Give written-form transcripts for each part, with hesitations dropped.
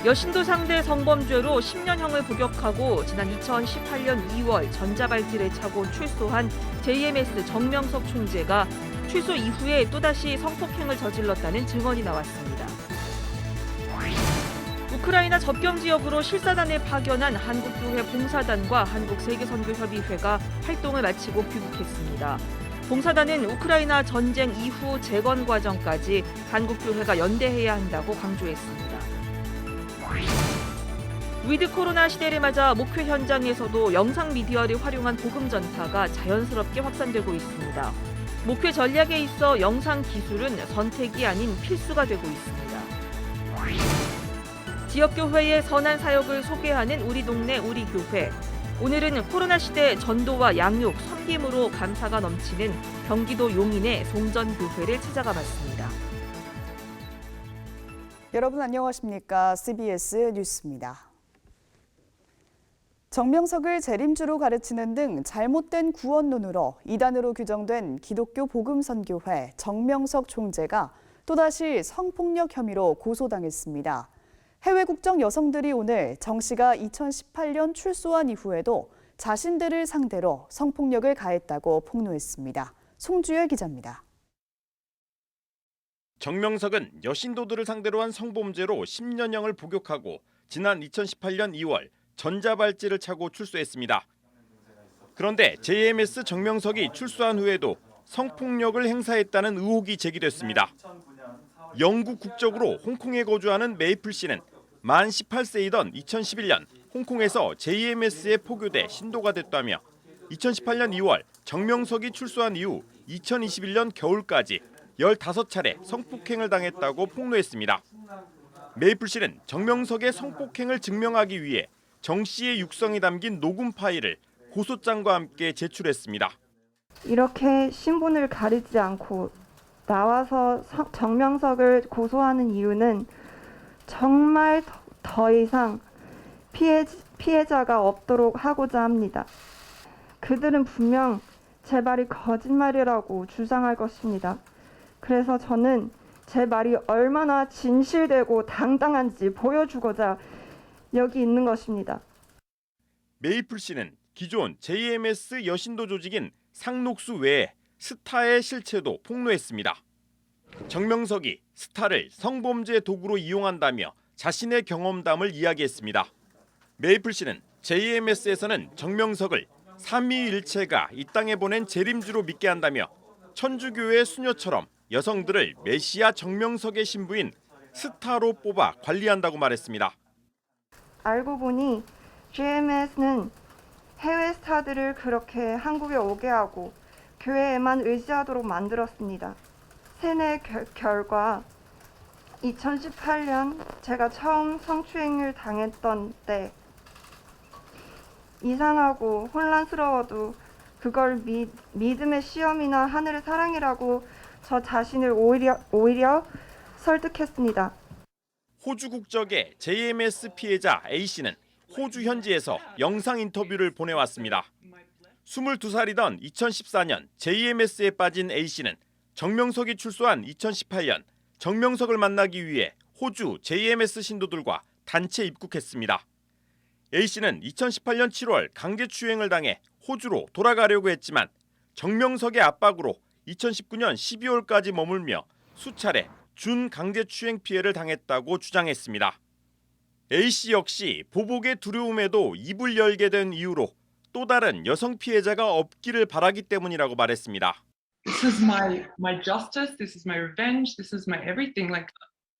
여신도 상대 성범죄로 10년형을 복역하고 지난 2018년 2월 전자발찌를 차고 출소한 JMS 정명석 총재가 출소 이후에 또다시 성폭행을 저질렀다는 증언이 나왔습니다. 우크라이나 접경 지역으로 실사단을 파견한 한국교회 봉사단과 한국세계선교협의회가 활동을 마치고 귀국했습니다. 봉사단은 우크라이나 전쟁 이후 재건 과정까지 한국교회가 연대해야 한다고 강조했습니다. 위드 코로나 시대를 맞아 목회 현장에서도 영상 미디어를 활용한 복음 전파가 자연스럽게 확산되고 있습니다. 목회 전략에 있어 영상 기술은 선택이 아닌 필수가 되고 있습니다. 지역교회의 선한 사역을 소개하는 우리 동네 우리 교회. 오늘은 코로나 시대 전도와 양육, 섬김으로 감사가 넘치는 경기도 용인의 송전교회를 찾아가 봤습니다. 여러분 안녕하십니까? CBS 뉴스입니다. 정명석을 재림주로 가르치는 등 잘못된 구원론으로 이단으로 규정된 기독교 복음선교회 정명석 총재가 또다시 성폭력 혐의로 고소당했습니다. 해외 국적 여성들이 오늘 정 씨가 2018년 출소한 이후에도 자신들을 상대로 성폭력을 가했다고 폭로했습니다. 송주열 기자입니다. 정명석은 여신도들을 상대로 한 성범죄로 10년형을 복역하고 지난 2018년 2월 전자발찌를 차고 출소했습니다. 그런데 JMS 정명석이 출소한 후에도 성폭력을 행사했다는 의혹이 제기됐습니다. 영국 국적으로 홍콩에 거주하는 메이플 씨는 만 18세이던 2011년 홍콩에서 JMS에 포교돼 신도가 됐다며 2018년 2월 정명석이 출소한 이후 2021년 겨울까지 15차례 성폭행을 당했다고 폭로했습니다. 메이플 씨는 정명석의 성폭행을 증명하기 위해 정 씨의 육성이 담긴 녹음 파일을 고소장과 함께 제출했습니다. 이렇게 신분을 가리지 않고 나와서 정명석을 고소하는 이유는 정말 더 이상 피해자가 없도록 하고자 합니다. 그들은 분명 제 말이 거짓말이라고 주장할 것입니다. 그래서 저는 제 말이 얼마나 진실되고 당당한지 보여주고자 여기 있는 것입니다. 메이플 씨는 기존 JMS 여신도 조직인 상록수 외에 스타의 실체도 폭로했습니다. 정명석이 스타를 성범죄 도구로 이용한다며 자신의 경험담을 이야기했습니다. 메이플 씨는 JMS에서는 정명석을 삼위일체가 이 땅에 보낸 재림주로 믿게 한다며 천주교의 수녀처럼 여성들을 메시아 정명석의 신부인 스타로 뽑아 관리한다고 말했습니다. 알고 보니 JMS는 해외 스타들을 그렇게 한국에 오게 하고 교회에만 의지하도록 만들었습니다. 세뇌 결과 2018년 제가 처음 성추행을 당했던 때 이상하고 혼란스러워도 그걸 믿음의 시험이나 하늘의 사랑이라고 저 자신을 오히려 설득했습니다. 호주 국적의 JMS 피해자 A씨는 호주 현지에서 영상 인터뷰를 보내왔습니다. 22살이던 2014년 JMS에 빠진 A씨는 정명석이 출소한 2018년 정명석을 만나기 위해 호주 JMS 신도들과 단체 입국했습니다. A씨는 2018년 7월 강제추행을 당해 호주로 돌아가려고 했지만 정명석의 압박으로 2019년 12월까지 머물며 수차례 준강제추행 피해를 당했다고 주장했습니다. A씨 역시 보복의 두려움에도 입을 열게 된 이유로 또 다른 여성 피해자가 없기를 바라기 때문이라고 말했습니다. This is my justice, this is my revenge, this is my everything. Like,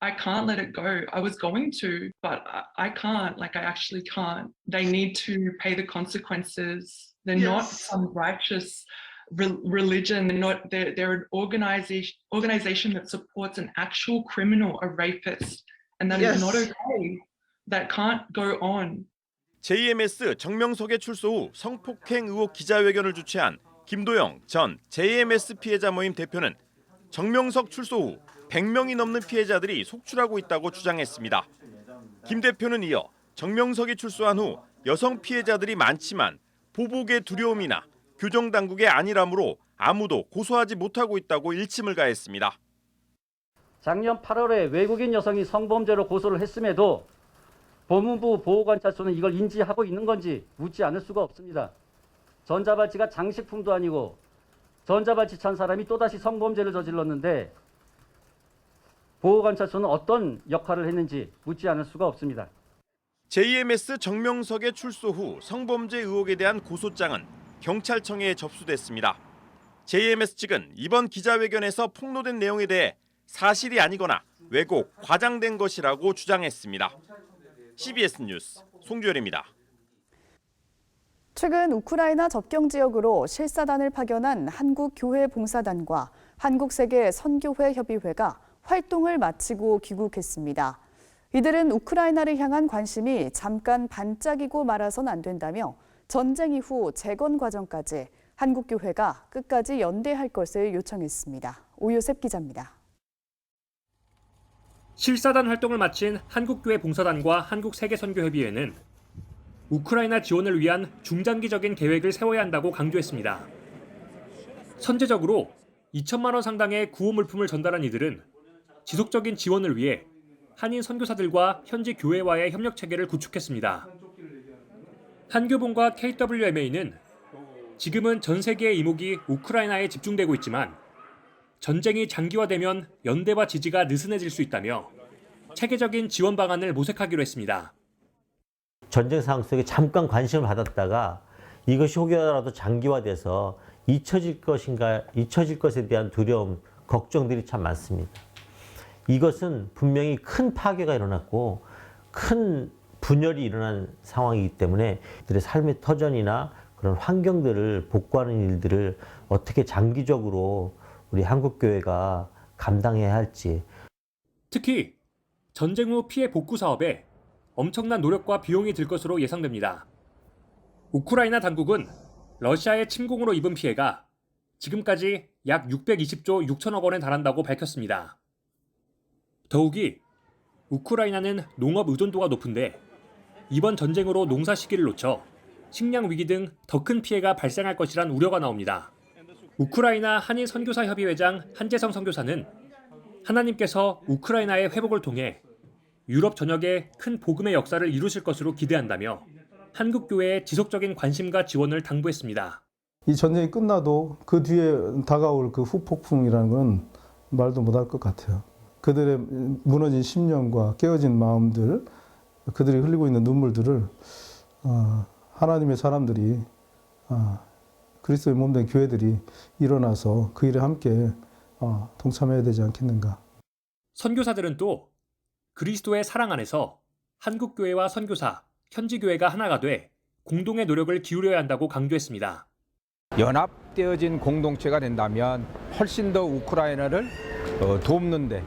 I can't let it go. I was going to, but I can't. Like, I actually can't. They need to pay the consequences. They're not some righteous religion. They're an organization that supports an actual criminal, a rapist, and that is not okay. That can't go on. JMS 정명석의 출소 후 성폭행 의혹 기자회견을 주최한 김도영 전 JMS 피해자 모임 대표는 정명석 출소 후 100명이 넘는 피해자들이 속출하고 있다고 주장했습니다. 김 대표는 이어 정명석이 출소한 후 여성 피해자들이 많지만 보복의 두려움이나 교정당국의 안일함으로 아무도 고소하지 못하고 있다고 일침을 가했습니다. 작년 8월에 외국인 여성이 성범죄로 고소를 했음에도 법무부 보호관찰소는 이걸 인지하고 있는 건지 묻지 않을 수가 없습니다. 전자발찌가 장식품도 아니고 전자발찌 찬 사람이 또다시 성범죄를 저질렀는데 보호관찰소는 어떤 역할을 했는지 묻지 않을 수가 없습니다. JMS 정명석의 출소 후 성범죄 의혹에 대한 고소장은 경찰청에 접수됐습니다. JMS 측은 이번 기자회견에서 폭로된 내용에 대해 사실이 아니거나 왜곡, 과장된 것이라고 주장했습니다. CBS 뉴스 송주열입니다. 최근 우크라이나 접경 지역으로 실사단을 파견한 한국교회봉사단과 한국세계선교회협의회가 활동을 마치고 귀국했습니다. 이들은 우크라이나를 향한 관심이 잠깐 반짝이고 말아선 안 된다며 전쟁 이후 재건 과정까지 한국교회가 끝까지 연대할 것을 요청했습니다. 오요셉 기자입니다. 실사단 활동을 마친 한국교회 봉사단과 한국세계선교협의회는 우크라이나 지원을 위한 중장기적인 계획을 세워야 한다고 강조했습니다. 선제적으로 2천만 원 상당의 구호 물품을 전달한 이들은 지속적인 지원을 위해 한인 선교사들과 현지 교회와의 협력 체계를 구축했습니다. 한교본과 KWMA는 지금은 전 세계의 이목이 우크라이나에 집중되고 있지만 전쟁이 장기화되면 연대와 지지가 느슨해질 수 있다며 체계적인 지원 방안을 모색하기로 했습니다. 전쟁 상황 속에 잠깐 관심을 받았다가 이것이 혹여라도 장기화돼서 잊혀질 것에 대한 두려움, 걱정들이 참 많습니다. 이것은 분명히 큰 파괴가 일어났고 큰 분열이 일어난 상황이기 때문에 그들의 삶의 터전이나 그런 환경들을 복구하는 일들을 어떻게 장기적으로 우리 한국교회가 감당해야 할지. 특히 전쟁 후 피해 복구 사업에 엄청난 노력과 비용이 들 것으로 예상됩니다. 우크라이나 당국은 러시아의 침공으로 입은 피해가 지금까지 약 620조 6천억 원에 달한다고 밝혔습니다. 더욱이 우크라이나는 농업 의존도가 높은데 이번 전쟁으로 농사 시기를 놓쳐 식량 위기 등 더 큰 피해가 발생할 것이란 우려가 나옵니다. 우크라이나 한인 선교사 협의회장 한재성 선교사는 하나님께서 우크라이나의 회복을 통해 유럽 전역에 큰 복음의 역사를 이루실 것으로 기대한다며 한국교회의 지속적인 관심과 지원을 당부했습니다. 이 전쟁이 끝나도 그 뒤에 다가올 그 후폭풍이라는 건 말도 못할 것 같아요. 그들의 무너진 심령과 깨어진 마음들, 그들이 흘리고 있는 눈물들을 하나님의 사람들이 그리스도의 몸된 교회들이 일어나서 그 일에 함께 동참해야 되지 않겠는가. 선교사들은 또 그리스도의 사랑 안에서 한국교회와 선교사, 현지교회가 하나가 돼 공동의 노력을 기울여야 한다고 강조했습니다. 연합되어진 공동체가 된다면 훨씬 더 우크라이나를 돕는데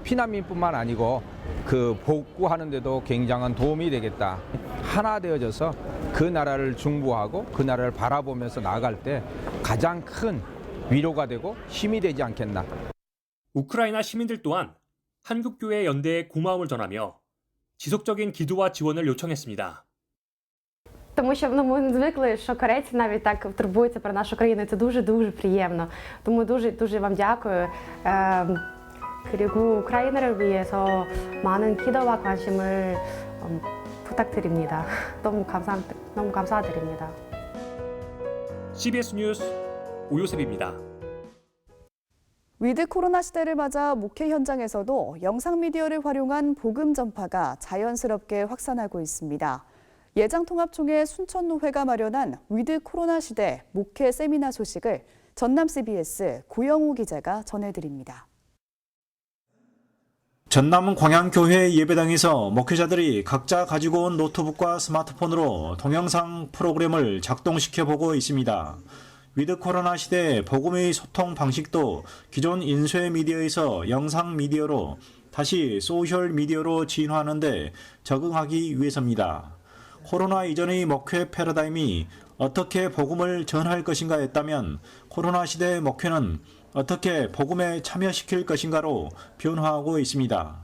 피난민뿐만 아니고 그 복구하는 데도 굉장한 도움이 되겠다. 하나 되어져서 그 나라를 중보하고 그 나라를 바라보면서 나아갈 때 가장 큰 위로가 되고 힘이 되지 않겠나. 우크라이나 시민들 또한 한국교회 연대에 고마움을 전하며 지속적인 기도와 지원을 요청했습니다. Тому що ми звикли, що корейці навіть так турбуються про нашу країну. Це дуже-дуже приємно. Тому дуже вам дякую. 그리고 우크라이나를 위해서 많은 기도와 관심을 부탁드립니다. 너무 감사드립니다. CBS 뉴스 오요셉입니다. 위드 코로나 시대를 맞아 목회 현장에서도 영상 미디어를 활용한 복음 전파가 자연스럽게 확산하고 있습니다. 예장통합총회 순천노회가 마련한 위드 코로나 시대 목회 세미나 소식을 전남 CBS 고영우 기자가 전해드립니다. 전남 광양교회 예배당에서 목회자들이 각자 가지고 온 노트북과 스마트폰으로 동영상 프로그램을 작동시켜 보고 있습니다. 위드 코로나 시대 복음의 소통 방식도 기존 인쇄 미디어에서 영상 미디어로 다시 소셜 미디어로 진화하는 데 적응하기 위해서입니다. 코로나 이전의 목회 패러다임이 어떻게 복음을 전할 것인가 했다면 코로나 시대 목회는 어떻게 복음에 참여시킬 것인가로 변화하고 있습니다.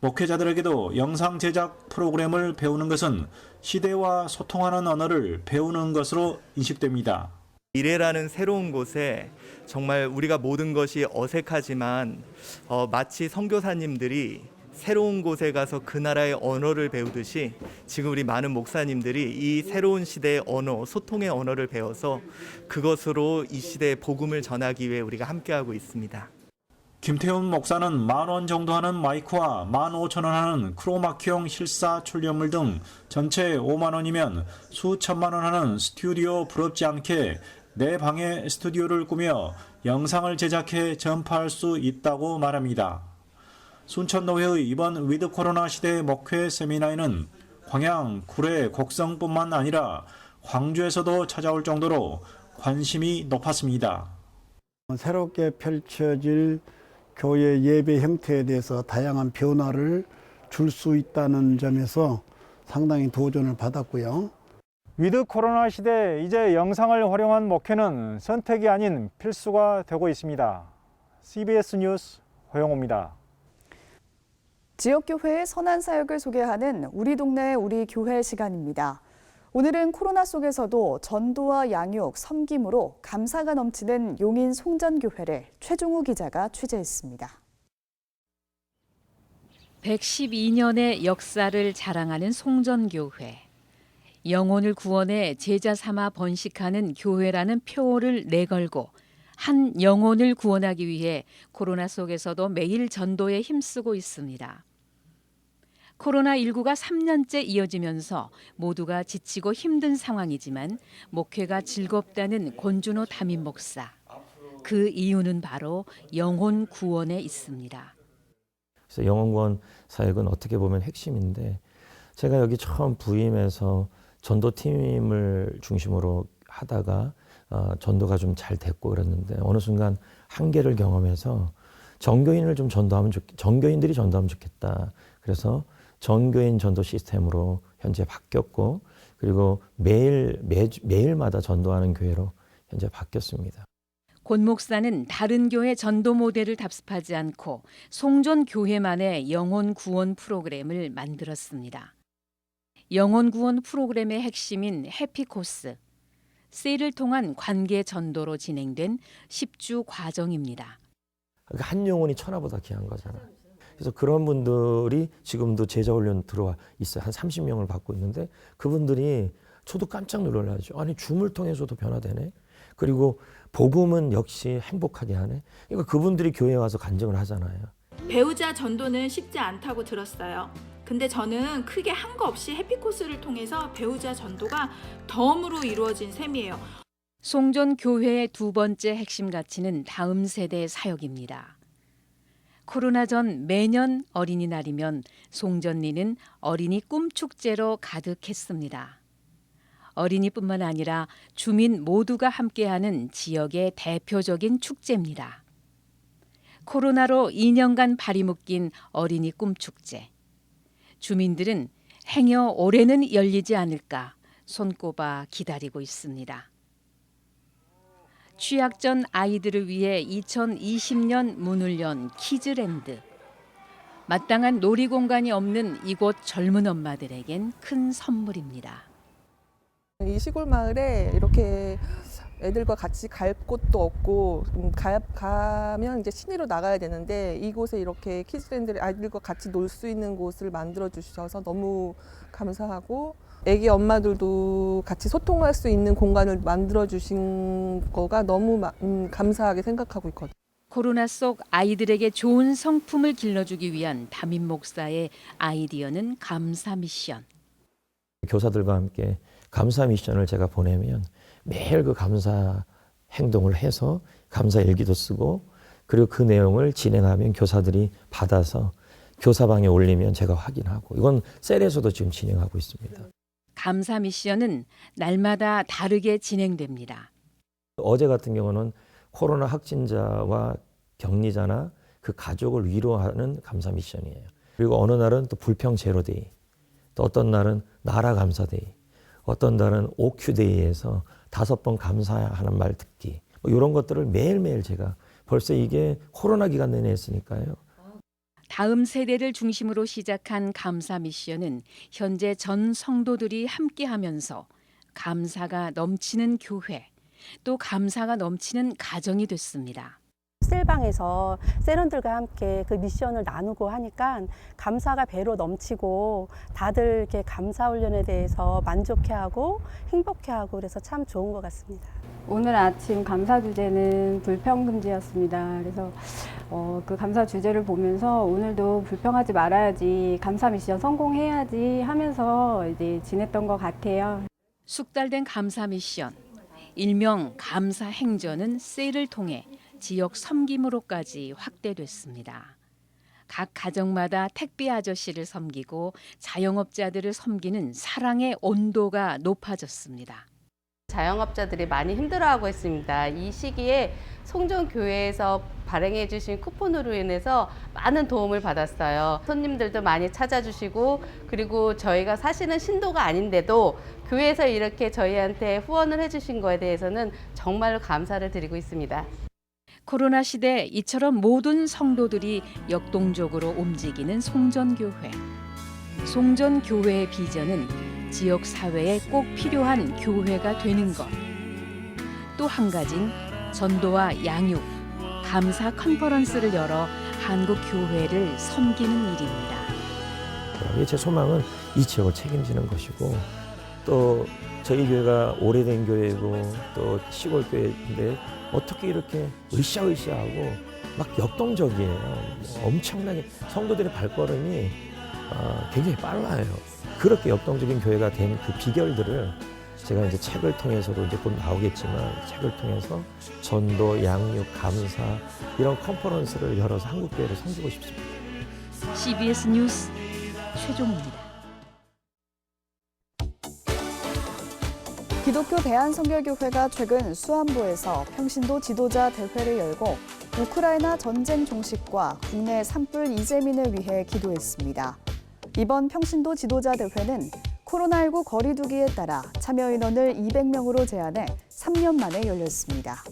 목회자들에게도 영상 제작 프로그램을 배우는 것은 시대와 소통하는 언어를 배우는 것으로 인식됩니다. 미래라는 새로운 곳에 정말 우리가 모든 것이 어색하지만 마치 선교사님들이 새로운 곳에 가서 그 나라의 언어를 배우듯이 지금 우리 많은 목사님들이 이 새로운 시대의 언어, 소통의 언어를 배워서 그것으로 이 시대의 복음을 전하기 위해 우리가 함께하고 있습니다. 김태훈 목사는 10,000원 정도 하는 마이크와 15,000원 하는 크로마키용 실사 출력물 등 전체 5만 원이면 수천만 원 하는 스튜디오 부럽지 않게 내 방에 스튜디오를 꾸며 영상을 제작해 전파할 수 있다고 말합니다. 순천노회의 이번 위드 코로나 시대 목회 세미나에는 광양, 구례, 곡성뿐만 아니라 광주에서도 찾아올 정도로 관심이 높았습니다. 새롭게 펼쳐질 교회 예배 형태에 대해서 다양한 변화를 줄 수 있다는 점에서 상당히 도전을 받았고요. 위드 코로나 시대 이제 영상을 활용한 목회는 선택이 아닌 필수가 되고 있습니다. CBS 뉴스 허영호입니다. 지역교회의 선한 사역을 소개하는 우리 동네 우리 교회 시간입니다. 오늘은 코로나 속에서도 전도와 양육, 섬김으로 감사가 넘치는 용인 송전교회를 최종우 기자가 취재했습니다. 112년의 역사를 자랑하는 송전교회. 영혼을 구원해 제자 삼아 번식하는 교회라는 표어를 내걸고 한 영혼을 구원하기 위해 코로나 속에서도 매일 전도에 힘쓰고 있습니다. 코로나19가 3년째 이어지면서 모두가 지치고 힘든 상황이지만 목회가 즐겁다는 권준호 담임 목사. 그 이유는 바로 영혼 구원에 있습니다. 그래서 영혼 구원 사역은 어떻게 보면 핵심인데 제가 여기 처음 부임해서 전도팀을 중심으로 하다가 전도가 좀 잘 됐고 그랬는데 어느 순간 한계를 경험해서 정교인들이 전도하면 좋겠다. 그래서 전교인 전도 시스템으로 현재 바뀌었고 그리고 매일마다 전도하는 교회로 현재 바뀌었습니다. 권 목사는 다른 교회 전도 모델을 답습하지 않고 송전 교회만의 영혼 구원 프로그램을 만들었습니다. 영혼 구원 프로그램의 핵심인 해피코스, 세일을 통한 관계 전도로 진행된 10주 과정입니다. 한 영혼이 천하보다 귀한 거잖아요. 그래서 그런 분들이 지금도 제자 훈련 들어와 있어요. 한 30명을 받고 있는데 그분들이 저도 깜짝 놀라죠. 아니 줌을 통해서도 변화되네. 그리고 복음은 역시 행복하게 하네. 그러니까 그분들이 교회에 와서 간증을 하잖아요. 배우자 전도는 쉽지 않다고 들었어요. 근데 저는 크게 한 거 없이 해피코스를 통해서 배우자 전도가 덤으로 이루어진 셈이에요. 송전 교회의 두 번째 핵심 가치는 다음 세대 사역입니다. 코로나 전 매년 어린이날이면 송전리는 어린이 꿈축제로 가득했습니다. 어린이뿐만 아니라 주민 모두가 함께하는 지역의 대표적인 축제입니다. 코로나로 2년간 발이 묶인 어린이 꿈축제. 주민들은 행여 올해는 열리지 않을까 손꼽아 기다리고 있습니다. 취약전 아이들을 위해 2020년 문을 연 키즈랜드. 마땅한 놀이공간이 없는 이곳 젊은 엄마들에겐 큰 선물입니다. 이 시골 마을에 이렇게 애들과 같이 갈 곳도 없고 가면 이제 시내로 나가야 되는데 이곳에 이렇게 키즈랜드를 아이들과 같이 놀 수 있는 곳을 만들어 주셔서 너무 감사하고 애기 엄마들도 같이 소통할 수 있는 공간을 만들어 주신 거가 너무 감사하게 생각하고 있거든요. 코로나 속 아이들에게 좋은 성품을 길러주기 위한 담임 목사의 아이디어는 감사 미션. 교사들과 함께 감사 미션을 제가 보내면 매일 그 감사 행동을 해서 감사 일기도 쓰고 그리고 그 내용을 진행하면 교사들이 받아서 교사방에 올리면 제가 확인하고 이건 셀에서도 지금 진행하고 있습니다. 감사 미션은 날마다 다르게 진행됩니다. 어제 같은 경우는 코로나 확진자와 격리자나 그 가족을 위로하는 감사 미션이에요. 그리고 어느 날은 또 불평 제로데이, 또 어떤 날은 나라 감사데이, 어떤 날은 OQ데이에서 5번 감사하는 말 듣기 뭐 이런 것들을 매일매일 제가 벌써 이게 코로나 기간 내내 했으니까요. 다음 세대를 중심으로 시작한 감사 미션은 현재 전 성도들이 함께하면서 감사가 넘치는 교회, 또 감사가 넘치는 가정이 됐습니다. 흡셀방에서 세런들과 함께 그 미션을 나누고 하니까 감사가 배로 넘치고 다들 이렇게 감사 훈련에 대해서 만족해하고 행복해하고 그래서 참 좋은 것 같습니다. 오늘 아침 감사 주제는 불평금지였습니다. 그래서 그 감사 주제를 보면서 오늘도 불평하지 말아야지, 감사 미션 성공해야지 하면서 이제 지냈던 것 같아요. 숙달된 감사 미션, 일명 감사 행전은 세일을 통해 지역 섬김으로까지 확대됐습니다. 각 가정마다 택배 아저씨를 섬기고 자영업자들을 섬기는 사랑의 온도가 높아졌습니다. 자영업자들이 많이 힘들어하고 있습니다. 이 시기에 송정교회에서 발행해 주신 쿠폰으로 인해서 많은 도움을 받았어요. 손님들도 많이 찾아주시고, 그리고 저희가 사실은 신도가 아닌데도 교회에서 이렇게 저희한테 후원을 해주신 거에 대해서는 정말로 감사를 드리고 있습니다. 코로나 시대 이처럼 모든 성도들이 역동적으로 움직이는 송전교회. 송전교회의 비전은 지역 사회에 꼭 필요한 교회가 되는 것. 또 한 가지는 전도와 양육, 감사 컨퍼런스를 열어 한국 교회를 섬기는 일입니다. 제 소망은 이 지역을 책임지는 것이고, 또 저희 교회가 오래된 교회고 또 시골 교회인데 어떻게 이렇게 으쌰으쌰하고 막 역동적이에요. 엄청나게 성도들의 발걸음이 굉장히 빨라요. 그렇게 역동적인 교회가 된 그 비결들을 제가 이제 책을 통해서도 이제 곧 나오겠지만, 책을 통해서 전도, 양육, 감사 이런 컨퍼런스를 열어서 한국 교회를 섬기고 싶습니다. CBS 뉴스 최종우입니다. 기독교 대한성결교회가 최근 수안보에서 평신도 지도자 대회를 열고 우크라이나 전쟁 종식과 국내 산불 이재민을 위해 기도했습니다. 이번 평신도 지도자 대회는 코로나19 거리두기에 따라 참여 인원을 200명으로 제한해 3년 만에 열렸습니다.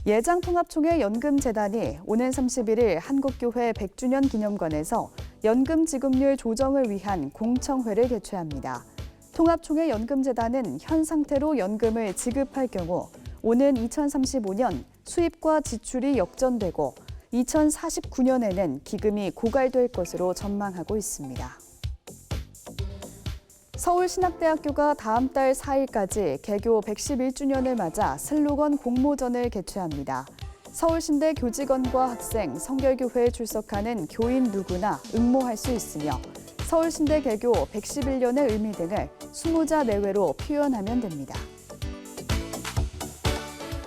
예장통합총회 연금재단이 오는 31일 한국교회 100주년 기념관에서 연금 지급률 조정을 위한 공청회를 개최합니다. 통합총회 연금재단은 현 상태로 연금을 지급할 경우 오는 2035년 수입과 지출이 역전되고 2049년에는 기금이 고갈될 것으로 전망하고 있습니다. 서울신학대학교가 다음 달 4일까지 개교 111주년을 맞아 슬로건 공모전을 개최합니다. 서울신대 교직원과 학생, 성결교회에 출석하는 교인 누구나 응모할 수 있으며 서울신대 개교 111년의 의미 등을 20자 내외로 표현하면 됩니다.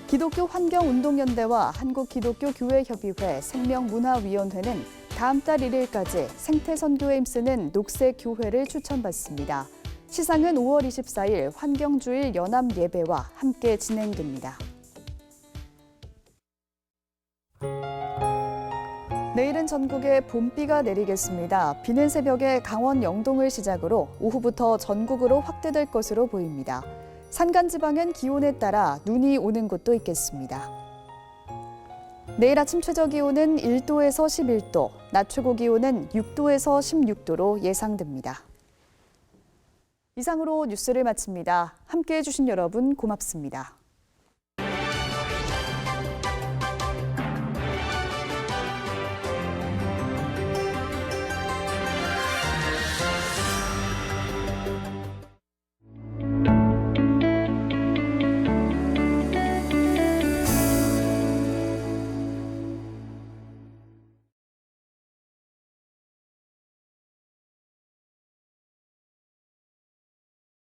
기독교 환경운동연대와 한국기독교교회협의회 생명문화위원회는 다음 달 1일까지 생태선교에 힘쓰는 녹색교회를 추천받습니다. 시상은 5월 24일 환경주일 연합예배와 함께 진행됩니다. 내일은 전국에 봄비가 내리겠습니다. 비는 새벽에 강원 영동을 시작으로 오후부터 전국으로 확대될 것으로 보입니다. 산간지방은 기온에 따라 눈이 오는 곳도 있겠습니다. 내일 아침 최저기온은 1도에서 11도, 낮 최고기온은 6도에서 16도로 예상됩니다. 이상으로 뉴스를 마칩니다. 함께해 주신 여러분 고맙습니다.